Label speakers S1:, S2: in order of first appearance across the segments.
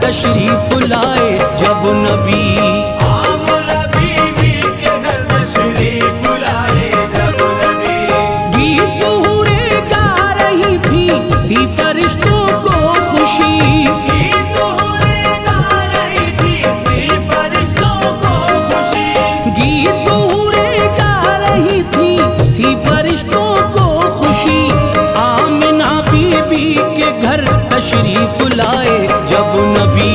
S1: तशरीफ लाए जब नबी।
S2: आमना बीबी के घर तशरीफ लाए जब नबी।
S1: गीत हूरें गा रही थी फरिश्तों को खुशी।
S2: गीत हूरें गा रही थी फरिश्तों को खुशी।
S1: गीत हूरें गा रही थी फरिश्तों को खुशी। आमिना बीबी के घर तशरीफ लाए जब नबी।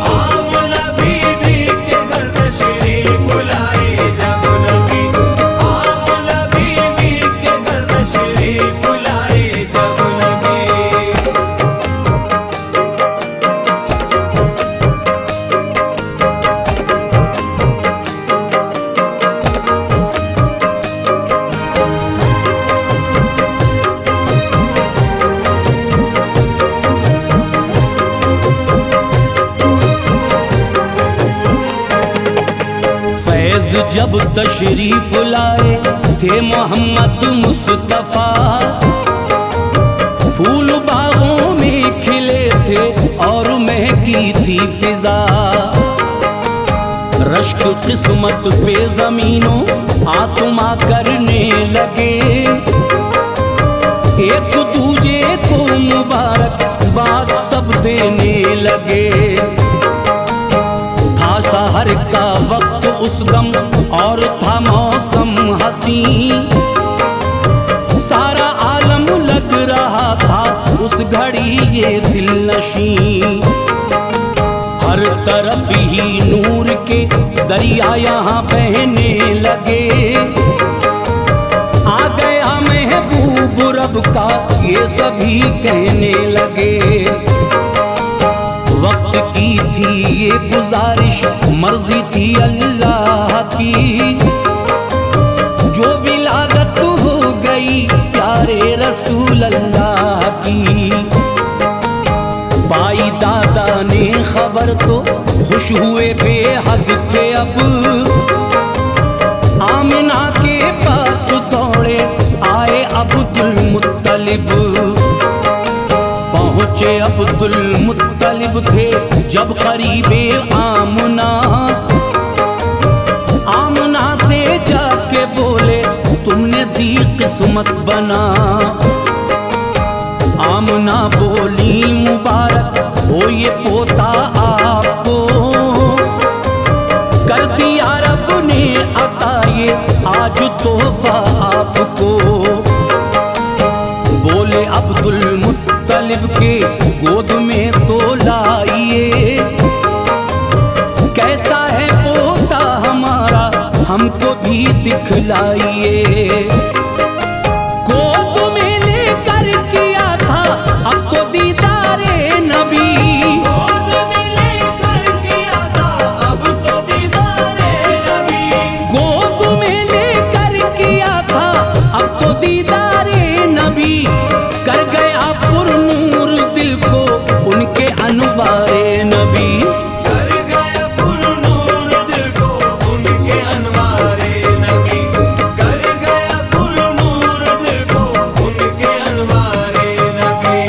S2: आमना बीबी के घर तशरीफ लाए जब नबी। आमना बीबी के घर तशरीफ लाए जब नबी।
S1: फैज जब तशरीफ लाए थे मोहम्मद मुस्तफा। फूल बागों में खिले थे और महकी थी फिजा। रश्क किस्मत पे जमीनों आसमां करने लगे। एक दूजे को मुबारकबाद सब देने लगे। था सहर का वक्त उस दम और था मौसम हसी। सारा आलम लग रहा था उस घड़ी ये दिल नशी। हर तरफ ही नूर के दरिया यहाँ बहने लगे। आ गया महबूब रब का ये सभी कहने लगे। वक्त की थी ये गुजारिश मर्जी थी अल्लाह की। जो विलादत हो गई प्यारे रसूल अल्लाह की। बाई दादा ने खबर तो खुश हुए बेहद थे अब। आमिना के पास दौड़े आए अब्दुल मुत्तलिब। पहुँचे अब्दुल मुत्तलिब थे जब करीबे आमना। आमना से जाके बोले तुमने दी किस्मत बना। आमना बोली मुबारक हो ये पोता आपको। कर दिया रब ने अता ये आज तोहफा आपको। बोले अब्दुल मुत्तलिब के गोद में तो लाइए। कैसा है पोता हमारा हमको भी दिखलाइए। गोद में लेकर किया था अब तो दीदारे नबी।
S2: गोद में लेकर किया था अब तो दीदारे नबी।
S1: गोद में लेकर किया था अब तो दीदारे नबी। कर गया पुरनूर दिल को उनके अनवारे नबी।
S2: कर गया पुरनूर दिल को उनके अनवारे नबी। कर गया पुरनूर दिल को उनके अनवारे नबी।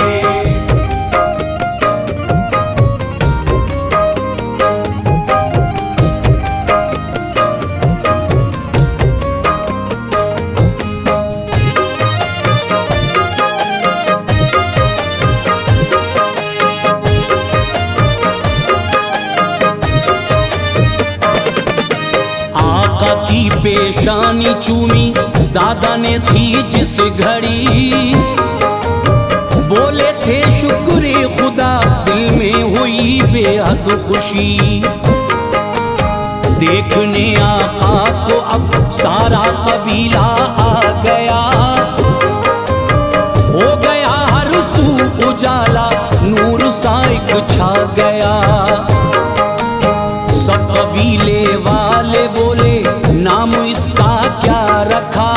S1: आका की पेशानी चूमी दादा ने थी जिस घड़ी। बोले थे शुक्र खुदा दिल में हुई बेहद खुशी। देखने आका को अब सारा कबीला आ गया। हो गया हर सू उजाला नूर साइक छा गया। सब कबीले वाले बोले नाम इसका क्या रखा।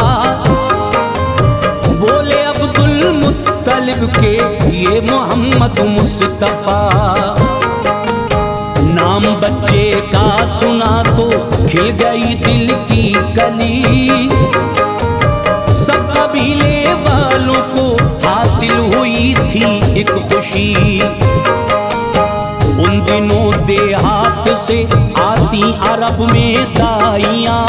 S1: बोले अब्दुल मुत्तलिब के ये मोहम्मद मुस्तफा। नाम बच्चे का सुना तो खिल गई दिल की कली। सब कबीले वालों को हासिल हुई थी एक खुशी। उन दिनों देहात से आती अरब में दाइयां,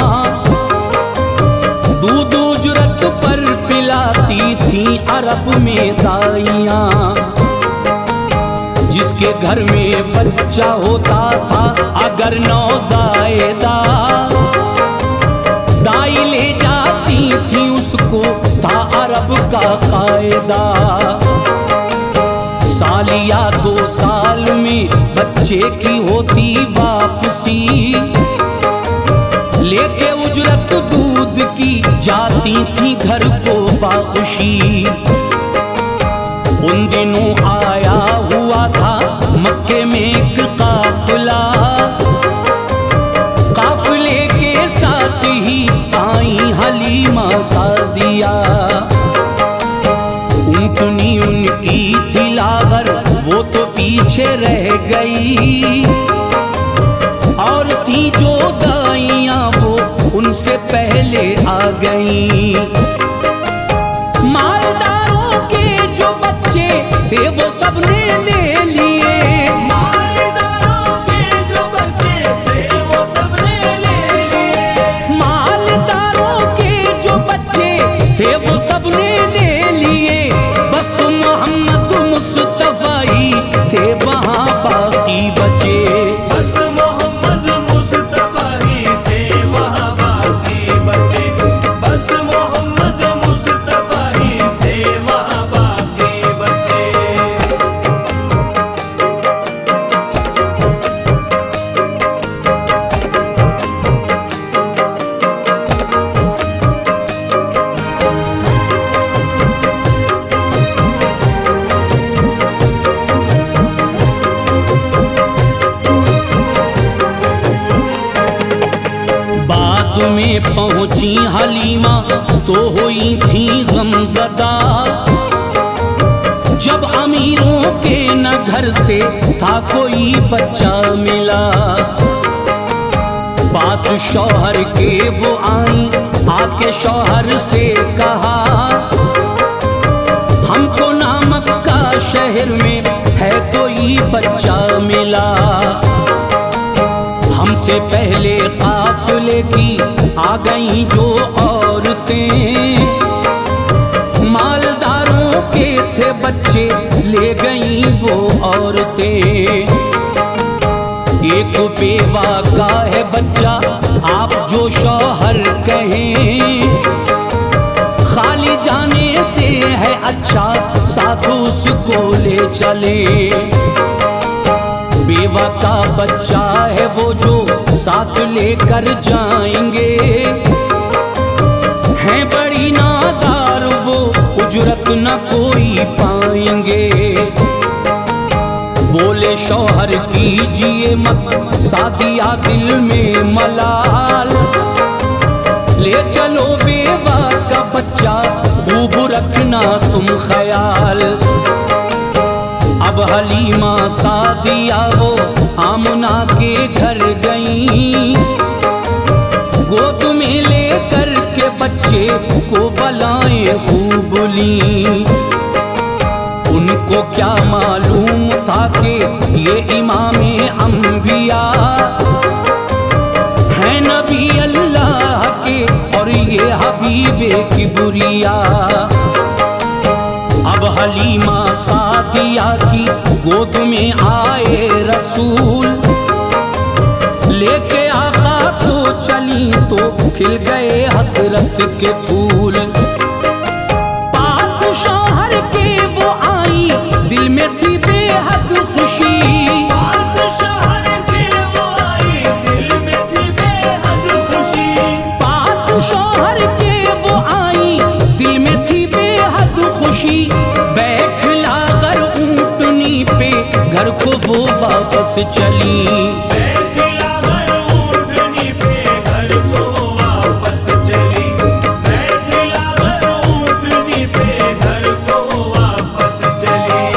S1: दूध उजरत पर पिलाती थी अरब में दाइयां। जिसके घर में बच्चा होता था अगर नौज़ायदा, दाई ले जाती थी उसको, था अरब का कायदा। साल या 2 साल में बच्चे की होती वापसी, लेके उजरत दूध की जाती थी घर को बाखुशी। उन दिनों आया हुआ था मक्के में एक काफिला, काफिले के साथ ही आई हलीमा सादिया। ऊँटनी उनकी थी लागर, वो तो पीछे रह गई, और थी जो दाइयां वो उनसे पहले आ गई। मालदारों के जो बच्चे थे वो सबने ले लिए,
S2: मालदारों के जो बच्चे थे वो सबने ले लिए,
S1: मालदारों के जो बच्चे थे वो सबने ले लिए। बस मोहम्मद मुस्तफा ही थे वहाँ बाकी बचे,
S2: बस मोहम्मद मुस्तफा ही थे वहाँ बाकी बचे, बस मोहम्मद मुस्तफा ही थे वहाँ बाकी बचे।
S1: बाद में पहुंची हलीमा तो हुई थी गमज़दा, जब अमीरों के न घर से था कोई बच्चा मिला। पास शौहर के वो आई, आके शौहर से कहा, हमको ना मक्का शहर में है कोई बच्चा मिला। हमसे पहले काफिले की आ गई जो औरतें, मालदारों के थे बच्चे ले गई वो औरतें। एक बेवा का है बच्चा आप जो शौहर कहें, खाली जाने से है अच्छा साथ उसको ले चले। बेवा का बच्चा है वो जो साथ लेकर जाएंगे, हैं बड़ी नादार वो उजरत न कोई पाएंगे। बोले शौहर कीजिए मत सादिया दिल में मलाल, ले चलो बेवा का बच्चा खूब रखना तुम ख्याल। अब हलीमा सादिया वो आमना के घर गई, गोद में लेकर के बच्चे को बलाएं खूब ली। उनको क्या मालूम था कि ये इमामे अंबिया है नबी अल्लाह के और ये हबीबे किबरिया। अब हलीमा सादिया की गोद में आए रसूल, लेके आका को चली तो खिल गए हसरत के फूल। पास शौहर के वो आई, दिल में थी बेहद खुशी,
S2: पास शौहर के वो आई, दिल में थी बेहद खुशी,
S1: पास शौहर के वो आई, दिल में थी बेहद खुशी। बैठ लाकर ऊँटनी पे घर को वो वापस चली,
S2: बैठला घर ऊँटनी पे घर को वापस चली, बैठला घर ऊँटनी पे घर को वापस चली।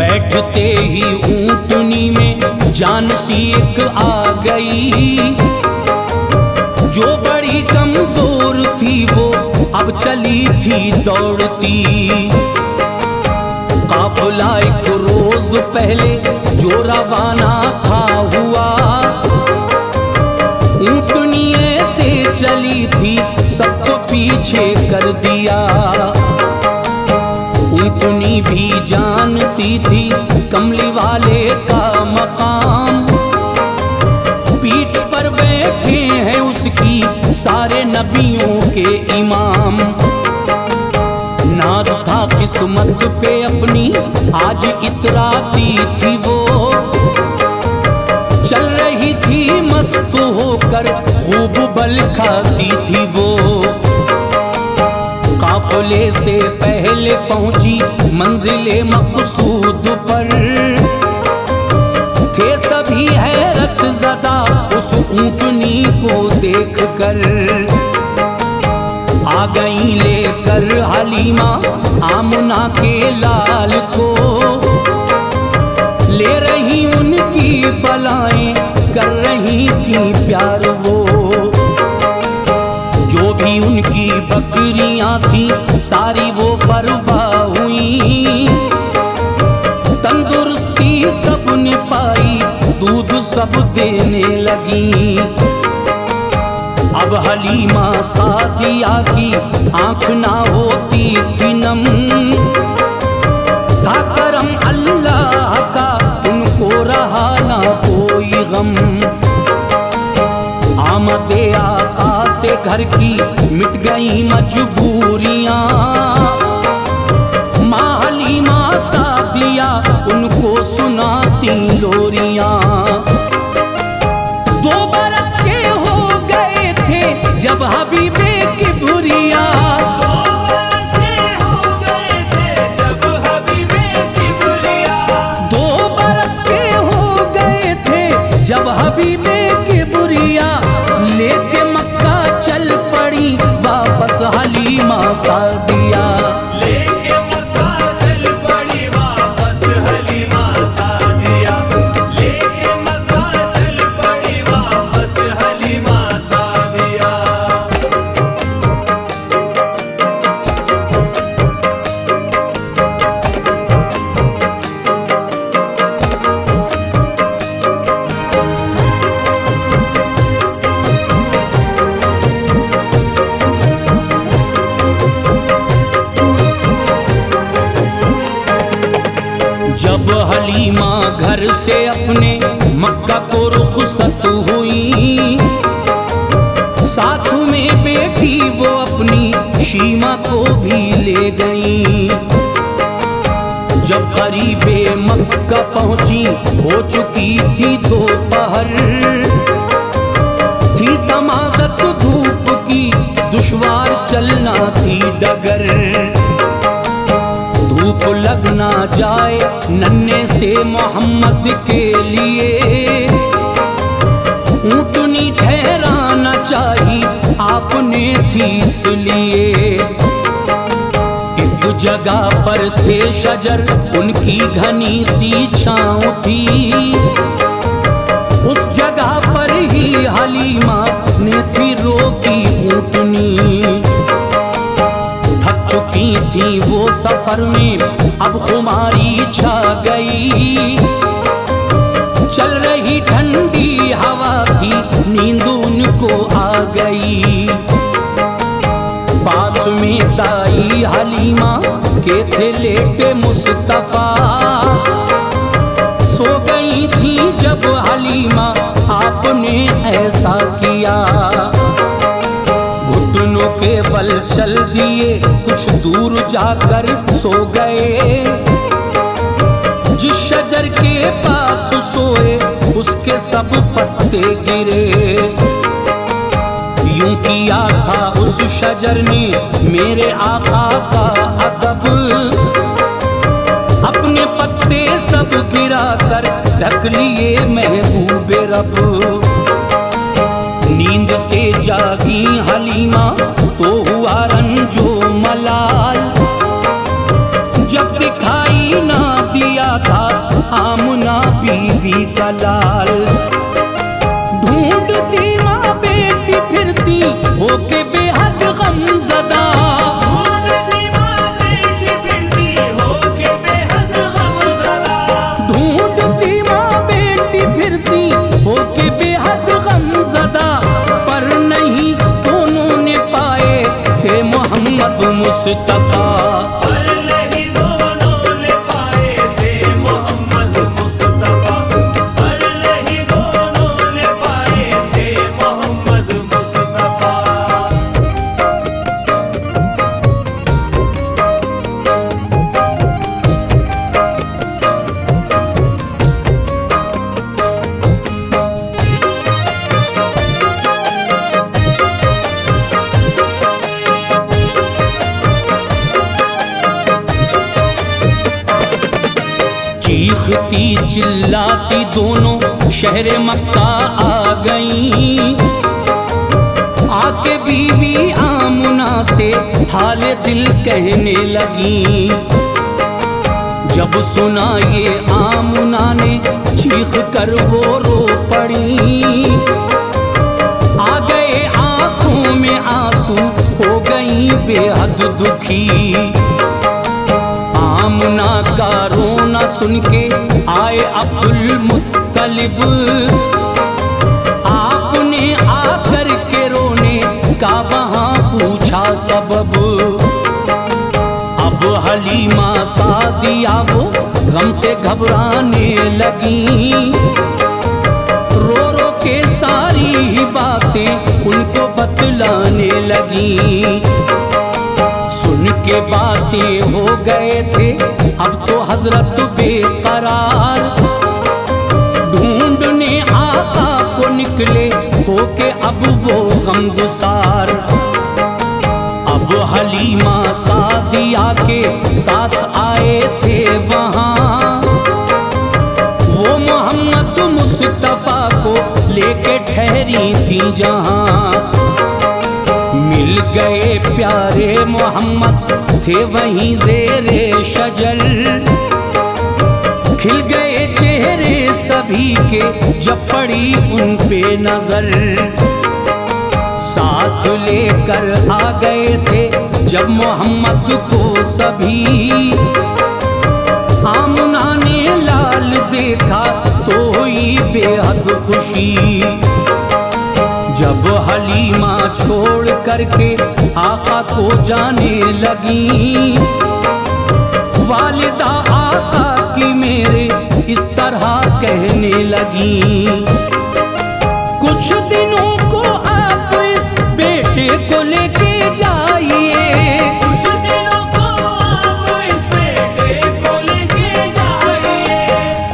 S1: बैठते ही ऊंटनी में जान सी एक आ गई। जो बड़ी कमजोर थी वो अब चली थी दौड़ती। काफिला एक रोज पहले जो रवाना था हुआ, ऊंटनी ऐसे चली थी सबको पीछे कर दिया। ऊंटनी भी जानती थी कमली वाले का मकाम, पीठ पर बैठे हैं उसकी सारे नबियों के इमाम। नाज था किस्मत पे अपनी आज इतराती थी वो, चल रही थी मस्त होकर खूब बल खाती थी वो। काफिले से पहले पहुंची मंजिले मकसूद पर, थे सभी हैरत ज़दा उस ऊंटनी को देखकर। आ गई लेकर हलीमा आमना के लाल को, ले रही उनकी बलाएं कर रही थी प्यार वो। जो भी उनकी बकरियां थी सारी वो फरवा हुई, तंदुरुस्ती सब ने पाई दूध सब देने लगी। अब हलीमा सादिया की आंख ना होती थी नम, था करम अल्लाह का उनको रहा ना कोई गम। आमदे आका से घर की मिट गई मजबूरियां, माँ हलीमा सादिया उनको सुनाती लोरियां। 2 बरस के हो गए थे जब हबीबे की बुरिया,
S2: 2 बरस के हो गए थे जब हबीबे की बुरिया,
S1: 2 बरस के हो गए थे जब हबीबे की बुरिया। लेके मक्का चल पड़ी वापस हलीमा सादिया,
S2: लेके मक्का चल पड़ी वापस हलीमा सादिया, लेके मक्का चल पड़ी वापस हलीमा सादिया।
S1: जब हलीमा घर से अपने मक्का को रुखसत हुई, साथ में बेटी वो अपनी शीमा को भी ले गई। जब करीबे मक्का पहुंची हो चुकी थी दोपहर, थी तमाज़त धूप की दुश्वार चलना थी डगर। धूप लग ना जाए नन्हे से मोहम्मद के लिए, ऊंटनी ठहराना चाहिए आपने थी इसलिए। एक जगह पर थे शजर उनकी घनी सी छाँव थी, उस जगह पर ही हलीमा ने थी रोकी ऊंटनी। थक चुकी थी वो सफर में अब खुमारी छा गई, चल रही ठंडी हवा थी नींद उनको आ गई। पास में ताई हलीमा के थे लेटे मुस्तफा, सो गई थी जब हलीमा आपने ऐसा किया। घुटनों के बल चल दिए कुछ दूर जाकर सो गए, जिस शजर के पास सोए उसके सब पत्ते गिरे। यूं किया था उस शजर ने मेरे आका का अदब, अपने पत्ते सब गिरा कर ढक लिए महबूबे रब। नींद से जागी हलीमा तो हुआ रंजो मलाल, जब दिखाई ना दिया था मुस्तफा।
S2: पर नहीं दोनों ले पाए थे मोहम्मद मुस्तफा, पर नहीं दोनों ले पाए थे मोहम्मद मुस्तफा।
S1: चीखती चिल्लाती दोनों शहर मक्का आ गईं, आके बीवी आमुना से हाल दिल कहने लगी। जब सुना ये आमुना ने चीख कर वो रो पड़ी, आ गए आंखों में आंसू, हो गई बेहद दुखी। आमुना का रोना सुन के आए अब्दुल मुत्तलिब, आपने आकर के रोने का वहां पूछा सबब। अब हलीमा सादिया वो गम से घबराने लगी, रो रो के सारी ही बातें उनको बतलाने लगी। सुन के बातें हो गए थे अब तो हजरत बेकरार, ढूंढने आका को निकले होके अब वो गमगुसार। अब हलीमा सादिया के साथ आए थे वहां, वो मोहम्मद मुस्तफा को लेके ठहरी थी जहां। मिल गए प्यारे मोहम्मद थे वहीं ज़ेरे शजर, खिल गए चेहरे सभी के जब पड़ी उन पे नजर। साथ लेकर आ गए थे जब मोहम्मद को सभी, आमुना ने लाल देखा तो हुई बेहद खुशी। जब हलीमा छोड़ करके आका को जाने लगी, वालिदा आका की मेरे इस तरह कहने लगी। कुछ दिनों को आप इस बेटे को लेके जाइए,
S2: कुछ दिनों को आप इस बेटे को लेके जाइए,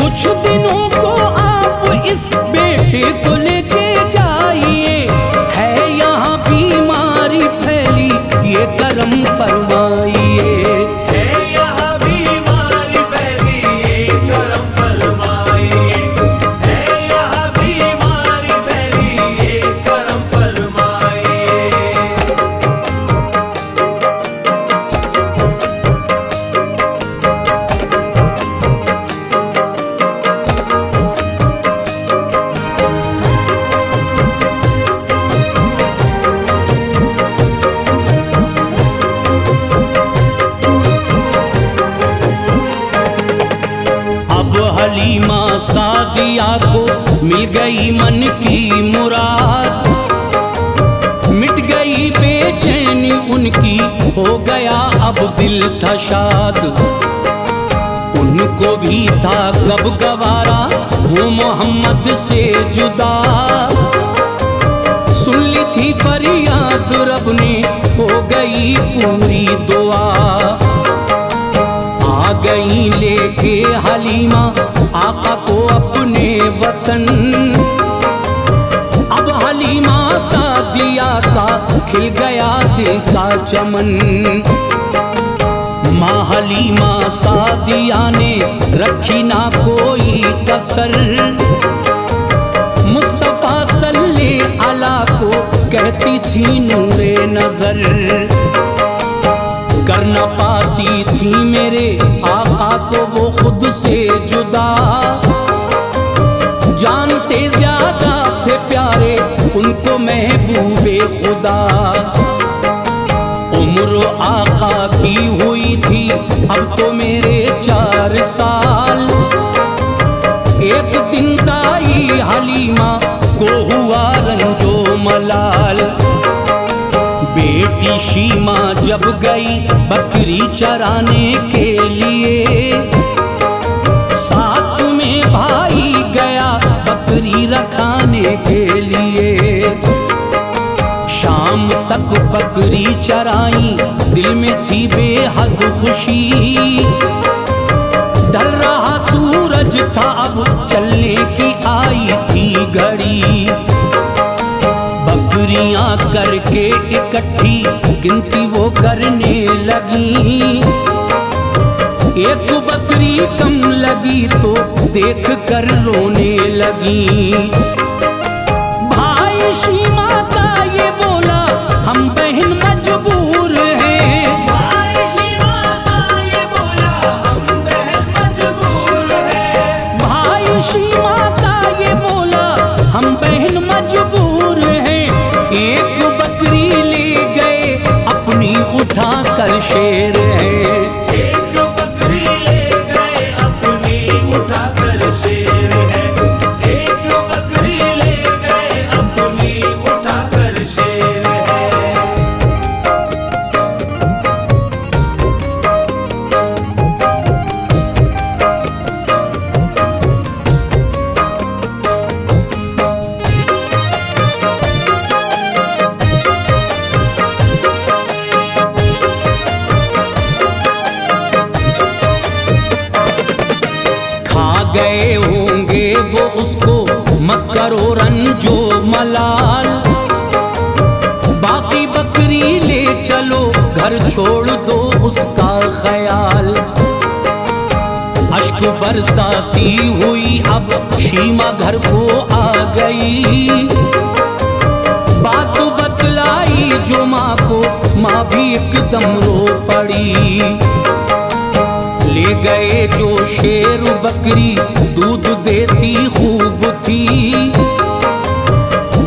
S1: कुछ दिनों को आप इस बेटे को लेके जाइए। है यहाँ बीमारी फैली ये करम फरमाइए,
S2: है यहाँ बीमारी फैली ये करम फरमाइए, है यहाँ बीमारी फैली ये करम फरमाइए।
S1: अब हलीमा सादिया को मिल गई मन की मुराद, मिट गई बेचैनी उनकी, हो गया अब दिल था शाद। उनको भी था कब गवारा वो मोहम्मद से जुदा, सुन ली थी फरियाद रब ने, हो गई पूरी दुआ। आ गई लेके हलीमा आका को अपने वतन, अब हलीमा सादिया का खिल गया दिल का चमन। माँ हलीमा सादिया ने रखी ना कोई कसर, मुस्तफा सल्ले अला को कहती थी नूरे नजर। कर न पाती थी मेरे आका को वो खुद से जुदा, जान से ज्यादा थे प्यारे उनको महबूबे खुदा। उम्र आका की हुई थी अब तो मेरे 4 साल, एक दिन दाई हलीमा को हुआ रंजो मलाल। बेटी शीमा जब गई बकरी चराने के लिए, साथ में भाई गया बकरी रखाने के लिए। शाम तक बकरी चराई, दिल में थी बेहद खुशी। ढल रहा सूरज था, अब चलने की आई थी घड़ी। बकरियां करके इकट्ठी गिनती वो करने लगी। एक बकरी कम लगी तो देख कर रोने लगी। भाई शीमा का ये बोला, हम बहन मजबूर हैं।
S2: भाई शीमा का ये बोला, हम बहन मजबूर हैं।
S1: भाई शीमा का ये बोला, हम बहन मजबूर हैं। एक बकरी ले गए अपनी उठा कर शेर है।
S2: एक बकरी ले गए अपनी उठा कर शेर है। एक बकरी ले गए अपनी उठा कर शेर है।
S1: गए होंगे वो उसको, मत करो रंजो मलाल। बाकी बकरी ले चलो, घर छोड़ दो उसका ख्याल। अश्क बरसाती हुई अब शीमा घर को आ गई। बात बतलाई जो माँ को, माँ भी एकदम रो पड़ी। ले गए जो शेर बकरी दूध देती खूब थी।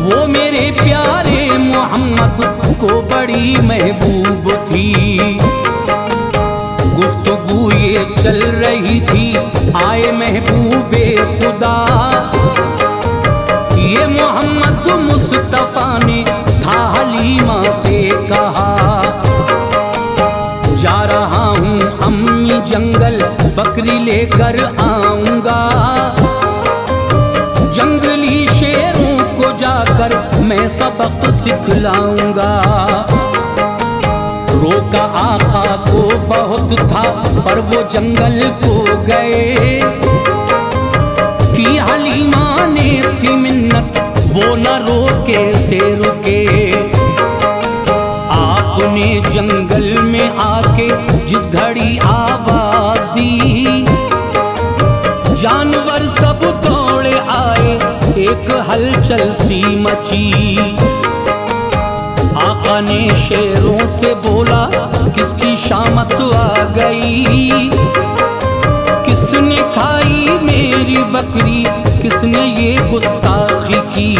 S1: वो मेरे प्यारे मोहम्मद को बड़ी महबूब थी। गुफ्तगू ये चल रही थी, आए महबूबे खुदा। ये मोहम्मद मुस्तफा ने था हलीमा से कहा, जा रहा हूँ अम्मी जंगल, बकरी लेकर आऊंगा। जंगली शेरों को जाकर मैं सबक सिखलाऊंगा। रोका आका को बहुत था, पर वो जंगल को गए। कि हलीमा ने थी मिन्नत, वो न रोके से रुके। आपने जंगल में आके जिस घड़ी आवाज दी, जानवर सब दौड़े आए, एक हलचल सी मची। आका ने शेरों से बोला, किसकी शामत आ गई। किसने खाई मेरी बकरी, किसने ये गुस्ताखी की।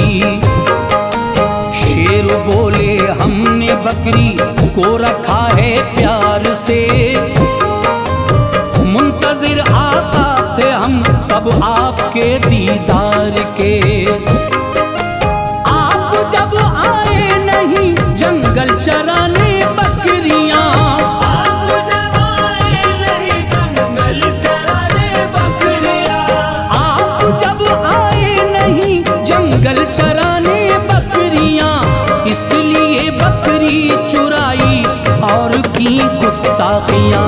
S1: शेर बोले, हमने बकरी को रखा है प्यार से। मुंतजिर आका थे हम सब आपके दीदार के। आप जब आए नहीं जंगल चराने बकरियां।
S2: आप जब आए नहीं जंगल चराने बकरियां।
S1: आप जब आए नहीं जंगल चराने बकरियां, इसलिए बकरी चुराई और की गुस्ताखियां।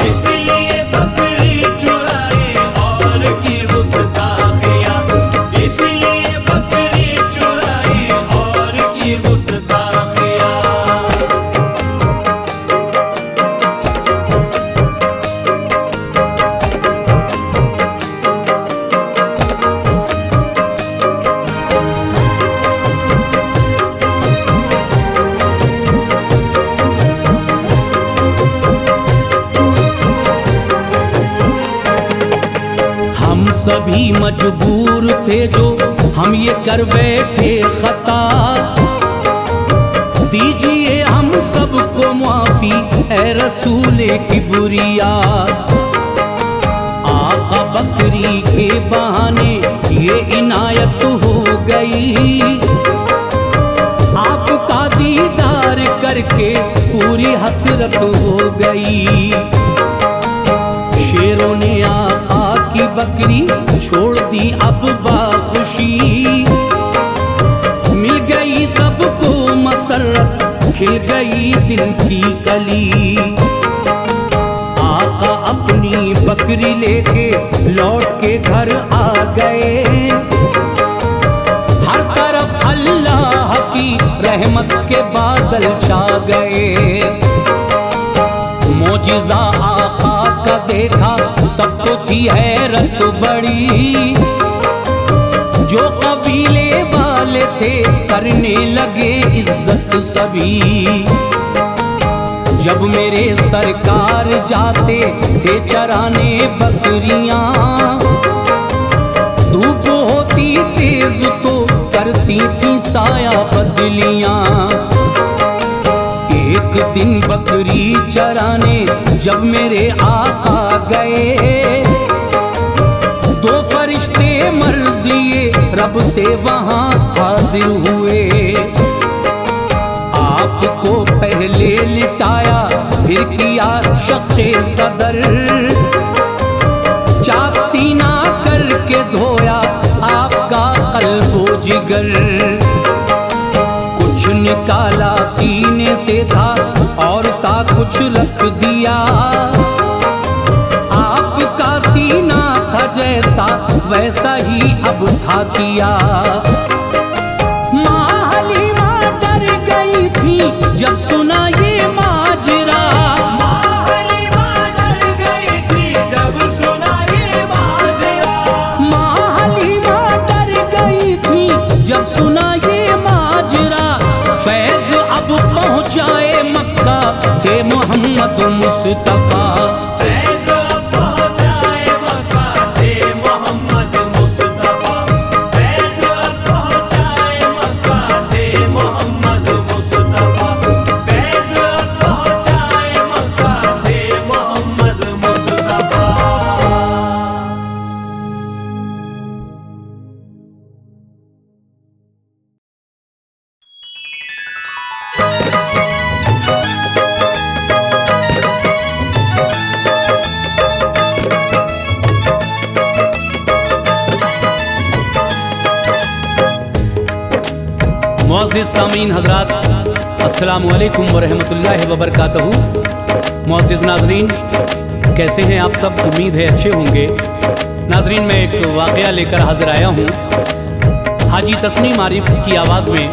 S2: इसलिए बकरी चुराई और की गुस्ताखियां। इसलिए बकरी चुराई और की गुस्ताखियां।
S1: सभी मजबूर थे जो हम ये कर बैठे खता। दीजिए हम सबको माफी ए रसूले किबरिया। आका बकरी के बहाने ये इनायत हो गई। आपका दीदार कर करके पूरी हसरत हो गई। शेरों ने आका की बकरी छोड़ दी अब बाखुशी, मिल गई सबको मसरत, खिल गई दिल की कली। आका अपनी बकरी लेके लौट के घर आ गए, हर तरफ अल्लाह की रहमत के बादल छा गए। मोजिज़ा आका का देखा सबको थी हैरत बड़ी, जो कबीले वाले थे करने लगे इज्जत सभी। जब मेरे सरकार जाते थे चराने बकरियां, धूप होती तेज तो करती थी साया बदलियां। एक दिन बकरी चराने जब मेरे आका गए, दो फरिश्ते मर्ज़िए रब से वहां हाजिर हुए। आपको पहले लिटाया फिर किया शक़्क़े सदर, चाक सीना करके धोया आपका क़ल्बो जिगर। कुछ निकाला सीने से था और था कुछ रख दिया, आपका सीना था जैसा वैसा ही अब था किया। माँ हलीमा डर गई थी जब सुना ये माजरा,
S2: माँ हलीमा डर गई थी जब सुना ये माजरा।
S1: माँ हलीमा डर गई थी जब सुना ये माजरा। फैज़ अब पहुँचाए मक्का थे मोहम्मद मुस्तफ़ा,
S2: फैज़ अब पहुँचाए मक्का थे मोहम्मद मुस्तफ़ा। फैज़ अब पहुँचाए मक्का थे मोहम्मद मुस्तफ़ा। फैज़ अब पहुँचाए मक्का थे मोहम्मद मुस्तफ़ा।
S1: मुअज़्ज़िज़ सामीन हज़रात, अस्सलामु अलैकुम वरहमतुल्लाहि वबरकातहू। मुअज़्ज़िज़ नाज़रीन, कैसे हैं आप सब? उम्मीद है अच्छे होंगे। नाज़रीन, मैं एक वाक़या लेकर हाज़िर आया हूँ। हाजी तस्नीम आरिफ की आवाज़ में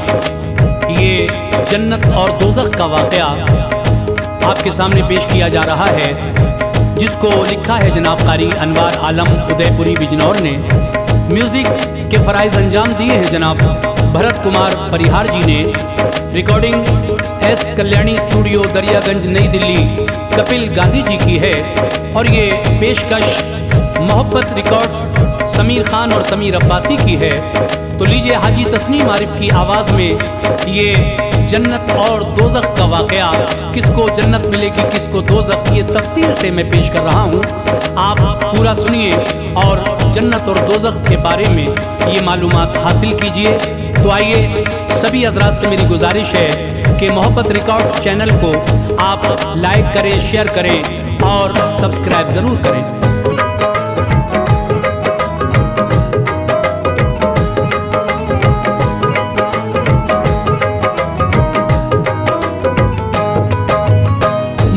S1: ये जन्नत और दोज़ख का वाक़या आपके सामने पेश किया जा रहा है, जिसको लिखा है जनाब कारी अनवार आलम उदयपुरी बिजनौर ने। म्यूज़िक के फ़राइज़ अंजाम दिए हैं जनाब भरत कुमार परिहार जी ने। Recording S Kalyani studio Daryaganj नई दिल्ली कपिल गांधी जी की है। और ये पेशकश मोहब्बत रिकॉर्ड्स समीर खान और समीर अब्बासी की है। तो लीजिए हाजी तस्नीम आरिफ की आवाज़ में ये जन्नत और दोज़ख का वाक़या, किसको जन्नत मिलेगी किसको दोज़ख, ये तफसील से मैं पेश कर रहा हूँ। आप पूरा सुनिए और जन्नत और दोज़ख के बारे में ये मालूमात हासिल कीजिए। तो आइए, सभी हज़रात से मेरी गुजारिश है कि मोहब्बत रिकॉर्ड्स चैनल को आप लाइक करें, शेयर करें और सब्सक्राइब ज़रूर करें।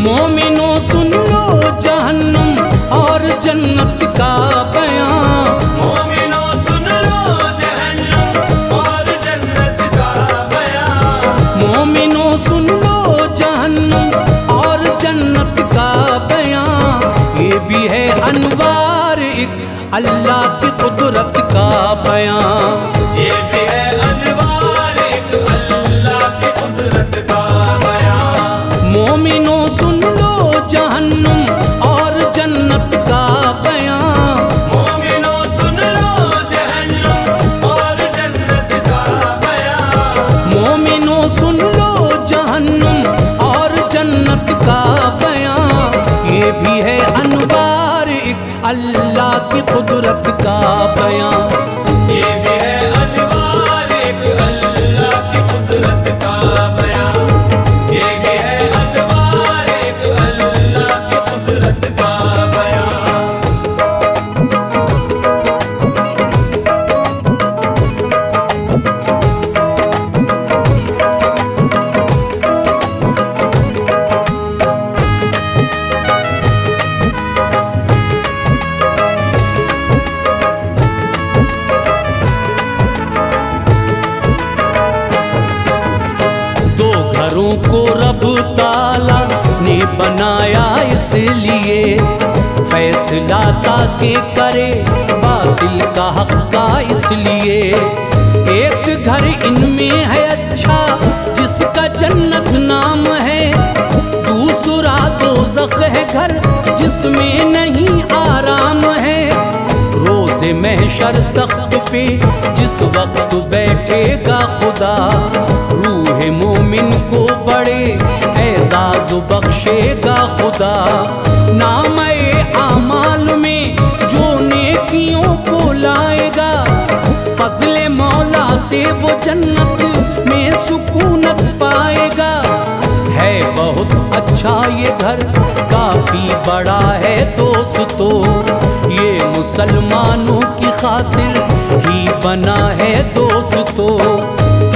S1: मोमिनो सुन लो जहन्नम और जन्नत का बयां,
S2: मोमिनो सुन लो जहन्नम और जन्नत का बयां।
S1: मोमिनो सुन लो जहन्नम और जन्नत का बयां। ये भी है अनवार एक अल्लाह की कुदरत का बयां।
S2: ये भी है अनवार एक अल्लाह की कुदरत का बयां।
S1: मोमिनो सुन लो जहन्नम और जन्नत का बयां।
S2: मोमिनो सुन लो जहन्नम और जन्नत का बयां।
S1: मोमिनो सुन लो जहन्नम और जन्नत का बयां। ये भी है अनवार एक अल्लाह की कुदरत का बयां।
S2: ये भी कुदरत का बयां।
S1: दो घरों को रब ताला ने बनाया इसलिए, फैसला ताकि करे बातिल का हक का इसलिए। एक घर इनमें है अच्छा जिसका जन्नत नाम है, दूसरा दोज़ख है घर जिसमें नहीं आराम है। रोज़े महशर तख्त पे जिस वक्त बैठेगा खुदा, रूह मोमिन को बड़े एजाज बख्शेगा खुदा। नामे आमाल में जो नेकियों को लाएगा, फजले मौला से वो जन्नत में सुकूनत पाएगा। है बहुत अच्छा ये घर, काफी बड़ा है दोस्तों, ये मुसलमानों की खातिर ही बना है दोस्तों।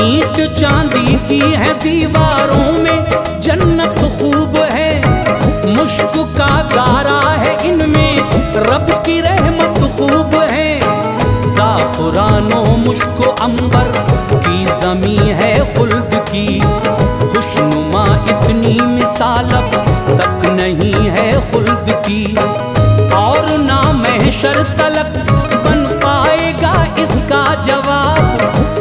S1: ईंट चांदी की है दीवारों में जन्नत खूब है, मुश्क का गारा है इनमें रब की रहमत खूब है। ज़ाफ़रानो मुश्क अंबर की ज़मी है खुल्द की, खुशनुमा इतनी मिसाल अब तक नहीं है खुल्द की। और ना महशर तलक बन पाएगा इसका जवाब,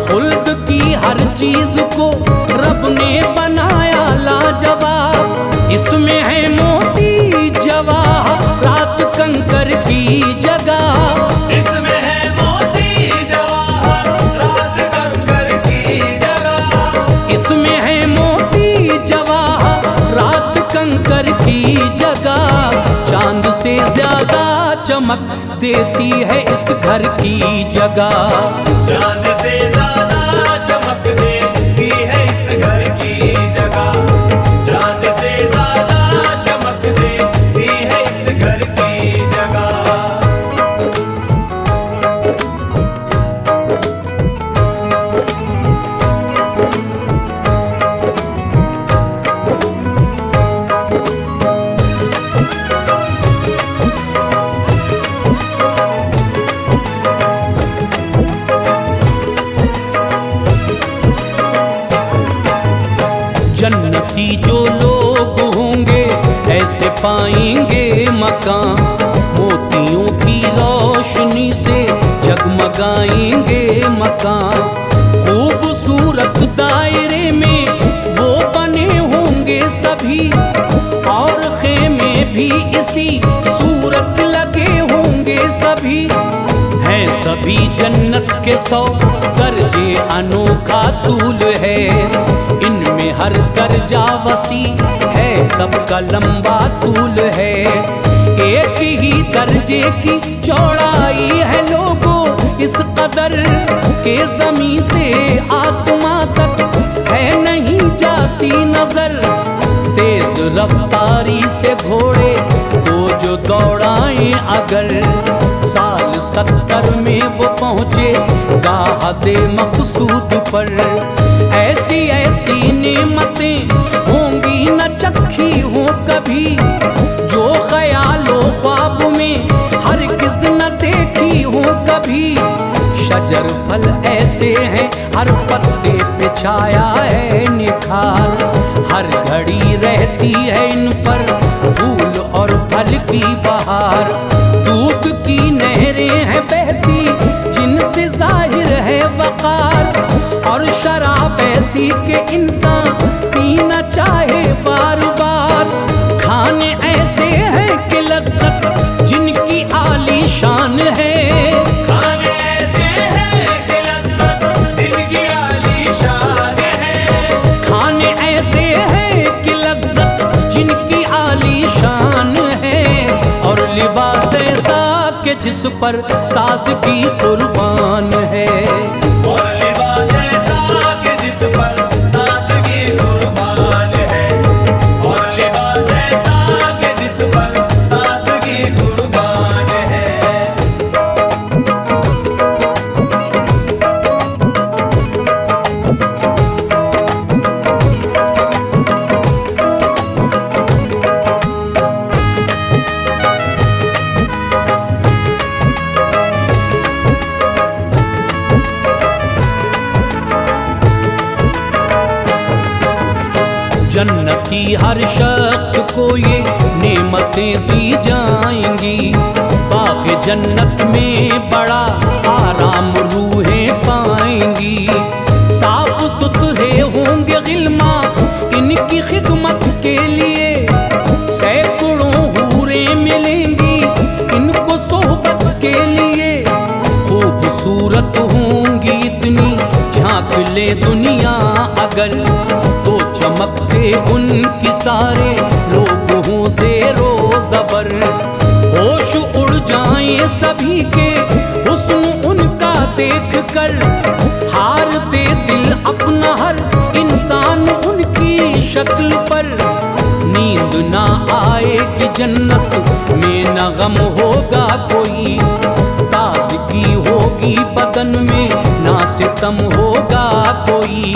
S1: खुल्द की हर चीज को रब ने बनाया लाजवाब। इसमें है मोती जवाहरात कंकर की जगह,
S2: इसमें है मोती जवाहरात कंकर की जगह,
S1: इसमें है मोती जवाहरात कंकर की जगह। चांद से ज्यादा चमक देती है इस घर की जगह,
S2: चांद से ज्यादा चमक देती है इस घर की जगह, चांद से ज्यादा चमक देती है इस घर की जगह।
S1: जन्नती जो लोग होंगे ऐसे पाएंगे मकान, मोतियों की रोशनी से जगमगाएंगे मकान। खूबसूरत दायरे में वो बने होंगे सभी, और खेमे भी इसी सूरत लगे होंगे सभी। हैं सभी जन्नत के 100 दर्जे, अनोखा तूल है इनमें हर दर्जा वसी है, सबका लंबा तूल है। एक ही दर्जे की चौड़ाई है लोगों इस कदर के ज़मीं से आसमां तक है नहीं जाती नजर। तेज रफ्तारी से घोड़े को जो दौड़ाएं अगर, साल 70 में वो पहुँचे गाहदे मकसूद पर। ऐसी ऐसी नेमतें होंगी न चखी हो कभी, जो ख्यालो ख्वाब में हरगिज़ न देखी हो कभी। शजर फल ऐसे हैं हर पत्ते पे छाया है निखार, हर घड़ी रहती है इन पर फूल और फल की बहार। दूध की नहरें हैं बहती जिनसे जाहिर है वकार, और शराब ऐसी के इंसान पीना चाहे बार बार। खाने ऐसे हैं कि लज्जत जिनकी आलीशान है,
S2: खाने ऐसे हैं कि लज्जत जिनकी आलीशान है,
S1: खाने ऐसे हैं कि लज्जत जिनकी आलीशान है। और लिबास ऐसा कि जिस पर ताज़गी कुर्बान है,
S2: और लिबास ऐसा कि जिस पर ताज़गी कुर्बान है, और लिबास ऐसा कि जिस पर
S1: जन्नती हर शख्स को ये नेमतें दी जाएंगी। बाग़ जन्नत में बड़ा आराम रूहें पाएंगी। साफ सुथरे होंगे गिलमा इनकी खिदमत के लिए। सैकड़ों हूरें मिलेंगी इनको सोहबत के लिए। खूबसूरत होंगी इतनी झांक ले दुनिया अगर, तो चमक से उनकी सारे लोग हों ज़ेरो ज़बर। होश उड़ जाएं सभी के हुस्न उनका देख कर, हार दे दिल अपना हर इंसान उनकी शक्ल पर। नींद ना आएगी जन्नत में न गम होगा कोई, ताज़गी होगी बदन में ना सितम होगा कोई।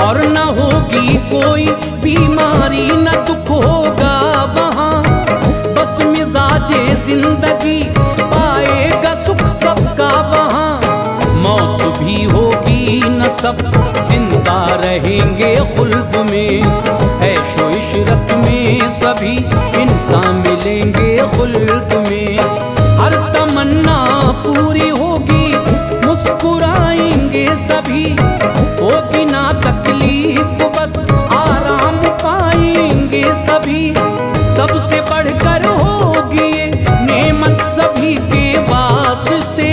S1: और न होगी कोई बीमारी न दुख होगा वहाँ, बस मिजाजे जिंदगी पाएगा सुख सबका वहाँ। मौत भी होगी न सब जिंदा रहेंगे खुल्द में। ऐशो इशरत में सभी इंसान मिलेंगे खुल्द में। हर तमन्ना पूरी होगी मुस्कुराएंगे सभी। होगी ना तकलीफ बस आराम पाएंगे सभी। सबसे बढ़कर होगी ये नेमत सभी के वास्ते।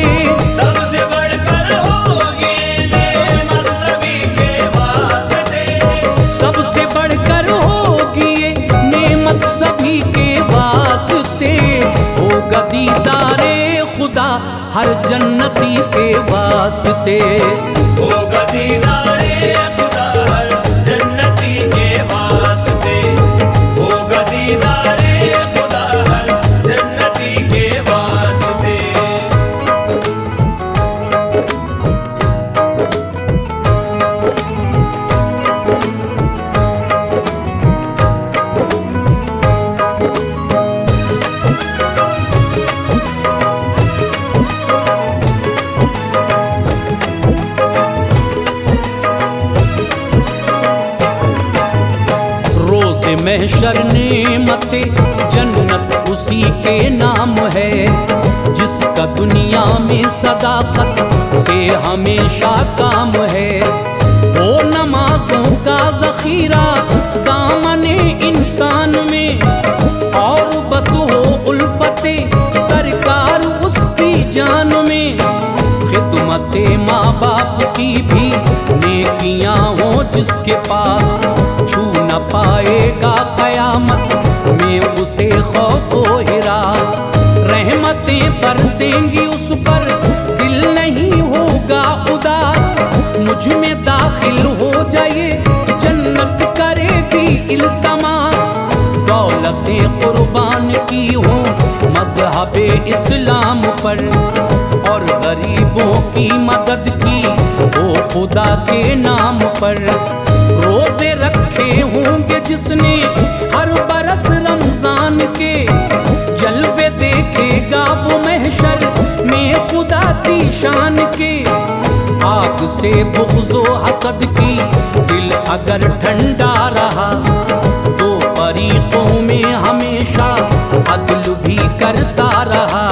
S2: सबसे बढ़कर होगी नेमत सभी के वास्ते।
S1: सबसे बढ़कर होगी ये नेमत सभी के वास्ते। होगा दीदारे खुदा हर जन्नती के वास्ते।
S2: होगा दीदारे खुदा हर जन्नती के वास्ते। होगा दीदारे खुदा हर जन्नती के वास्ते।
S1: महशर नेमते जन्नत उसी के नाम है, जिसका दुनिया में सदाकत से हमेशा काम है। वो नमाजों का ज़ख़ीरा दामने इंसान में, और बस हो उल्फते सरकार उसकी जान में। खिदमते माँ बाप की भी नेकियां हो जिसके पास, छू न पाएगा कयामत में उसे खौफ व हिरास। रहमतें बरसेंगी उस पर दिल नहीं होगा उदास। मुझ में दाखिल हो जाए जन्नत करेगी इल्तमास। दौलतें कुर्बान की हो मज़हबे इस्लाम पर, और गरीबों की मदद की हो खुदा के नाम पर। रोजे रखे होंगे जिसने हर बरस रमजान के, जलवे देखेगा वो महशर में खुदा की शान के। आग से बुग़्ज़ो हसद की दिल अगर ठंडा रहा, तो फरीक़ों में हमेशा अदल भी करता रहा।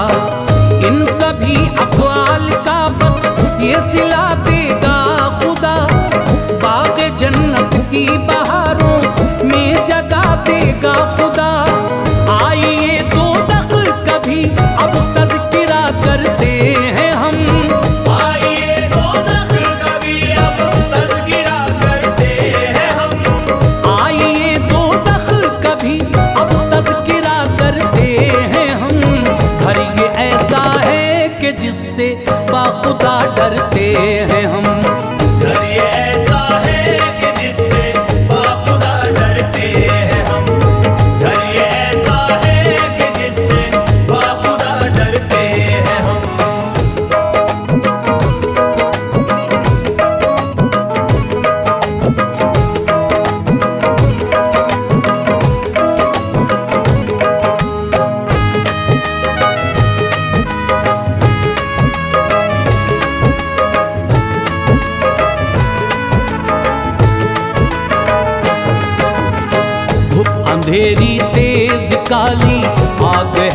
S1: इन सभी अफ़आल का बस ये सिला देगा खुदा, बाग़ जन्नत की बहारों में जगा देगा खुदा। आइए दोज़ख कभी अब तज़किरा करते हैं हम।
S2: आइए दोज़ख कभी अब तज़किरा करते हैं हम।
S1: आइए दोज़ख कभी अब तज़किरा करते हैं हम। घर ये ऐसा है कि जिससे बाखुदा डरते हैं हम।
S2: घर ये ऐसा है कि जिससे बाखुदा डरते हैं हम। घर ये ऐसा है कि जिससे बाखुदा डरते हैं हम।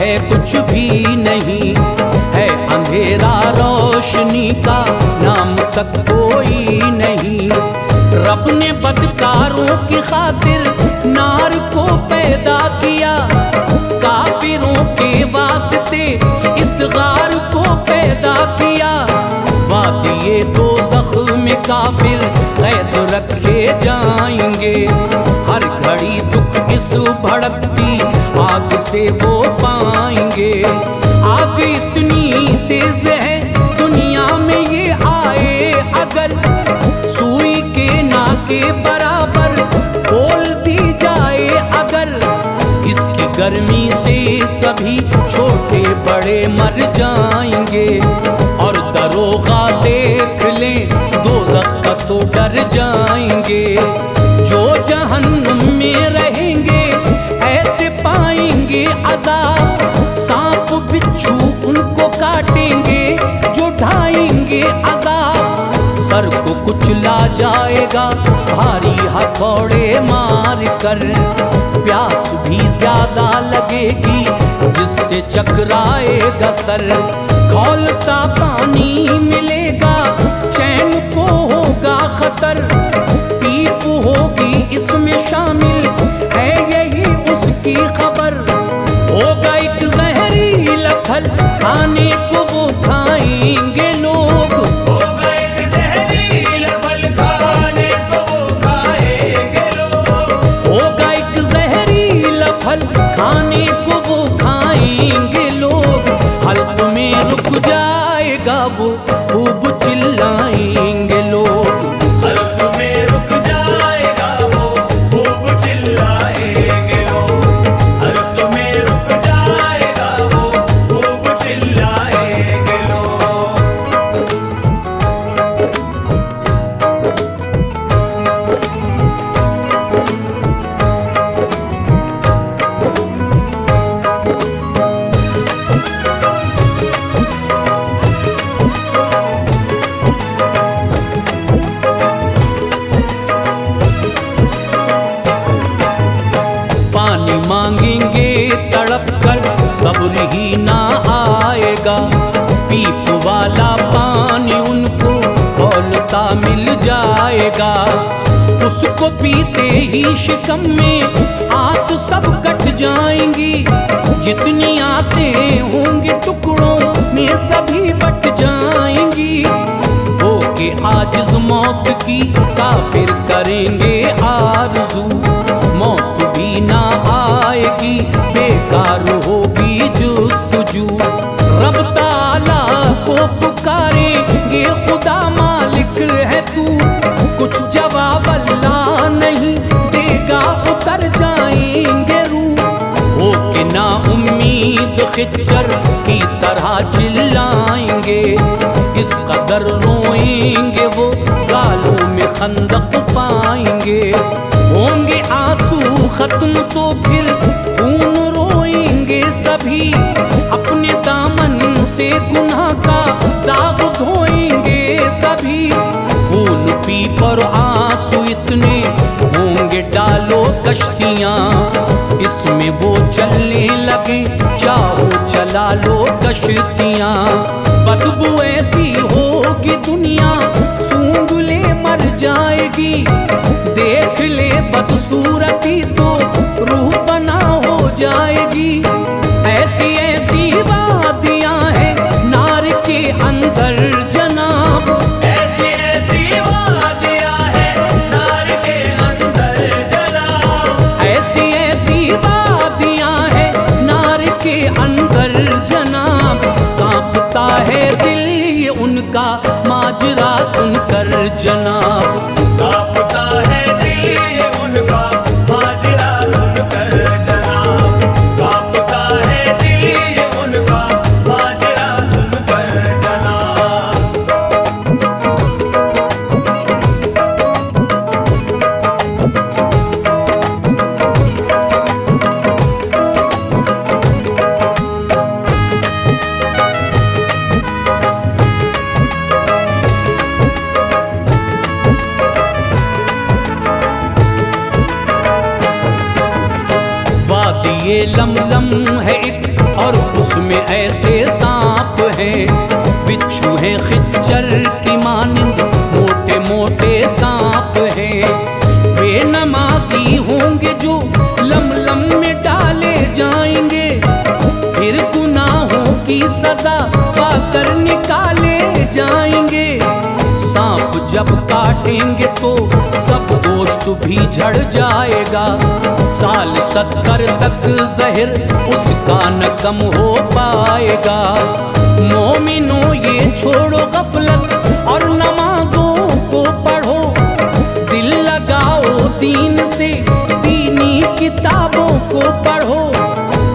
S1: है कुछ भी नहीं, है अंधेरा रोशनी का नाम तक कोई नहीं। रब ने बदकारों की खातिर नार को पैदा किया, काफिरों के वास्ते इस गार को पैदा किया। वादिये दोज़ख में काफिर कैद रखे जाएंगे, हर घड़ी दुख इस भड़कती आग से वो पाएंगे। आग इतनी तेज है दुनिया में ये आए अगर, सुई के नाके बराबर खोल दी जाए अगर। इसकी गर्मी से सभी छोटे बड़े मर जाएंगे, और दरोगा देख ले दोज़ख का तो डर जाएंगे। जो जहन्नुम में रहेंगे ऐसे पाएंगे अज़ाब, सांप बिच्छू उनको काटेंगे जो ढाएंगे अज़ाब। सर को कुचला जाएगा भारी हथौड़े मार कर, प्यास भी ज्यादा लगेगी जिससे चकराएगा सर। खौलता पानी मिलेगा चैन को होगा खतर, पीप होगी इसमें शामिल है यही उसकी खबर। होगा एक जहरीला फल खाने को वो खाएंगे लोग,
S2: होगा एक जहरीला फल खाने को वो खाएंगे लोग।
S1: होगा एक जहरीला फल खाने को वो खाएंगे लोग। हल्क में रुक जाएगा वो खूब चिल्लाएंगे लोग,
S2: हल्क में रुक जाएगा वो खूब चिल्लाएंगे लोग। हल्क में रुक जाएगा वो खूब चिल्लाएंगे लोग।
S1: पानी मांगेंगे तड़प कर सब्र ही ना आएगा। पीप वाला पानी उनको खौलता मिल जाएगा, उसको पीते ही शिकम में आंत सब कट जाएंगी। जितनी आंतें होंगे टुकड़ों में सभी बट जाएंगी। होके आजिज़ मौत की काफिर करेंगे आरज़ू, मौत भी ना आएगी बेकार होगी जुस्तजू। रब ताला को पुकारेंगे खुदा मालिक है तू, कुछ जवाब अल्लाह नहीं देगा उतर जाएंगे रूह। होके ना उम्मीद खिच्चर की तरह चिल्लाएंगे, इस कदर रोएंगे वो गालों में खंदक पाएंगे। होंगे आंसू खत्म तो फिर खून रोएंगे सभी, अपने दामन से गुनाह का दाग धोएंगे सभी। खून पी पर आंसू इतने होंगे डालो कश्तियाँ, इसमें वो चलने लगे चाहो चला लो कश्तियाँ। बदबू ऐसी होगी दुनिया सूंघ ले मर जाएगी, देख ले बदसूरती तो रूह फना हो जाएगी। ऐसी ऐसी वादियाँ हैं नार के अंदर जनाब,
S2: ऐसी ऐसी वादियाँ हैं नार के अंदर जनाब।
S1: ऐसी ऐसी वादियाँ हैं नार के अंदर जनाब। कांपता है दिल ये उनका माजरा सुनकर जनाब,
S2: कांपता है दिल ये उनका माजरा सुनकर जनाब। कांपता है दिल ये उनका माजरा सुनकर जनाब।
S1: वादिये लमलम है एक और उसमें ऐसे सांप हैं, बिच्छू हैं खच्चर की मानिंद, मोटे मोटे सांप हैं। बेनमाजी होंगे जो लम में डाले जाएंगे, फिर गुनाहों की सजा पाकर निकाले जाएंगे। सांप जब काटेंगे तो सब गोश्त भी झड़ जाएगा, साल 70 तक जहर उसका न कम हो पाएगा। मोमिनो ये छोड़ो गफलत और नमाजों को पढ़ो, दिल लगाओ दीन से, दीनी किताबों को पढ़ो।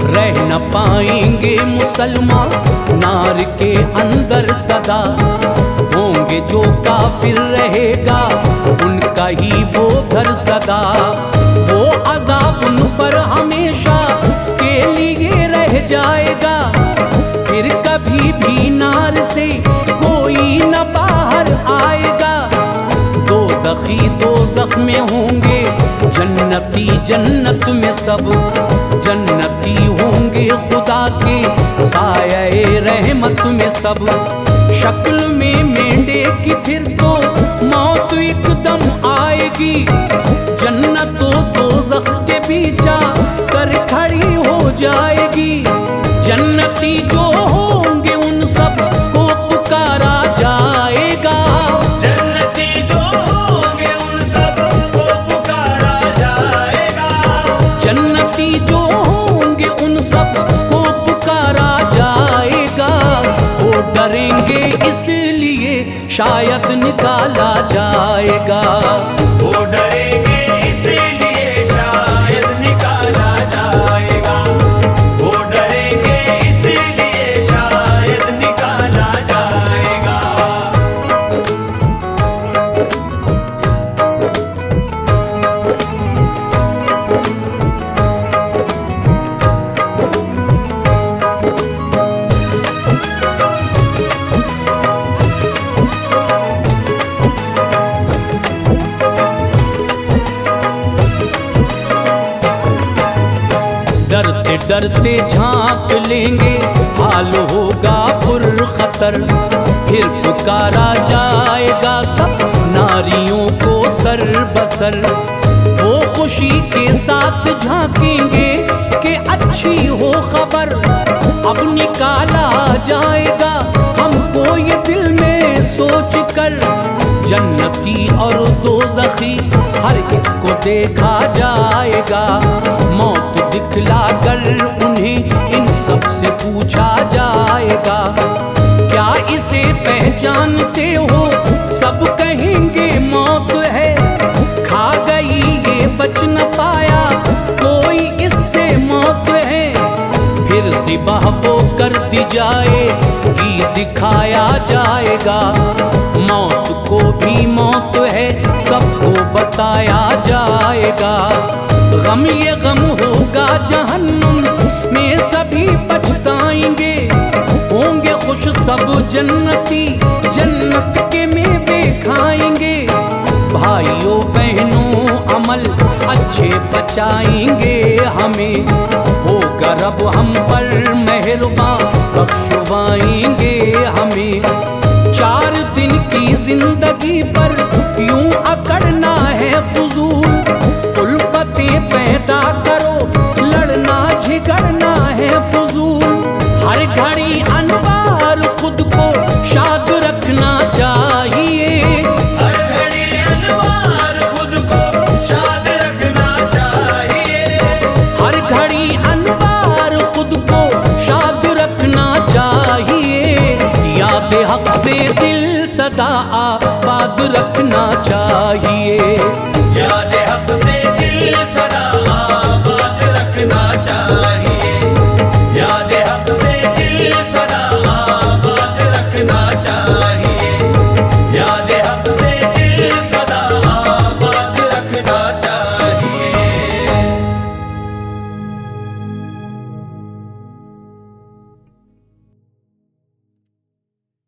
S1: रह न पाएंगे मुसलमान नार के अंदर सदा, होंगे जो काफिर रहेगा उनका ही वो घर सदा। वो अज़ाब उन पर हमेशा के लिए रह जाएगा, फिर कभी भी नार से कोई न बाहर आएगा। दोज़ख में होंगे जन्नती जन्नत में सब, जन्नती होंगे खुदा के साये रहमत में सब। शक्ल में मेंढे की फिर तो मौत एकदम आएगी, जन्नत दोज़ख के बीचा कर खड़ी हो जाएगी। जन्नती जो होंगे उन सब को पुकारा जाएगा,
S2: जन्नती जो होंगे उन सब को पुकारा जाएगा,
S1: जन्नती जो होंगे उन सब को पुकारा जाएगा। वो डरेंगे इसलिए शायद निकाला जाएगा,
S2: वो डरेंगे इसीलिए शायद निकाला जाएगा, वो डरेंगे इसीलिए शायद निकाला जाएगा।
S1: डरते डरते झांक लेंगे हाल होगा पुरखतर, फिर पुकारा जाएगा सब नारियों को सर बसर। वो खुशी के साथ झांकेंगे कि अच्छी हो खबर, अब निकाला जाएगा हमको ये दिल में सोच कर। जन्नती और दोज़खी हर एक को देखा जाएगा, मौत दिखला कर उन्हें इन सब से पूछा जाएगा। क्या इसे पहचानते हो? सब कहेंगे मौत है, खा गई ये बच न पाया कोई इससे मौत है। फिर ज़िबाह वो कर दी जाएगी, दिखाया जाएगा, मौत को भी मौत है सबको बताया जाएगा। गम ये गम होगा जहन्नुम में सभी पछताएंगे, होंगे खुश सब जन्नती जन्नत के मेवे खाएंगे। भाइयों बहनों अमल अच्छे बचाएंगे हमें, होगा रब हम पर मेहरबान बख्शवाएंगे हमें। 4 दिन की जिंदगी पर यूं अकड़ना है फुजूल, उल्फतें पैदा करो लड़ना झगड़ना है फुजूल। हर घड़ी अनवार खुद को शाद रखना चाहिए,
S2: हर घड़ी अनवार खुद को शाद रखना चाहिए,
S1: हर घड़ी अनवार खुद को शाद रखना चाहिए। याद हक से दिल सदा आबाद रखना चाहिए।